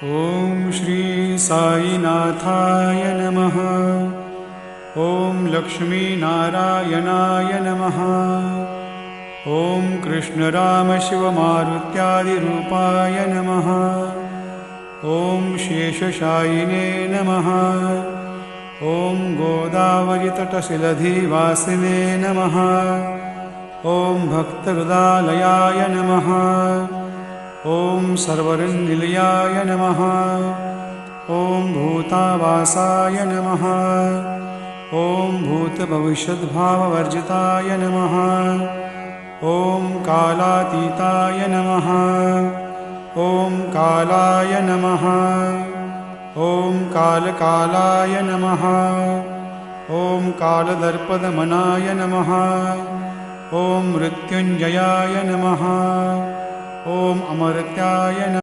ॐ श्री साईनाथाय नमः। ॐ लक्ष्मीनारायणाय नमः। ॐ कृष्णरामशिवमारुत्यादिरूपाय नमः। ॐ शेषशायिने नमः। ॐ गोदावरीतटशिलधिवासिने नमः। ॐ भक्तहृदालयाय नमः। ॐ सर्वरनिलयाय नमः। ॐ भूतावासाय नमः। ॐ भूतभविष्यद्भाववर्जिताय नमः। ॐ कालातीताय नमः। ॐ कालाय नमः। ॐ कालकालाय नमः। ॐ कालदर्पदमनाय नमः। ॐ मृत्युञ्जयाय नमः। ॐ अमर्त्याय नमः।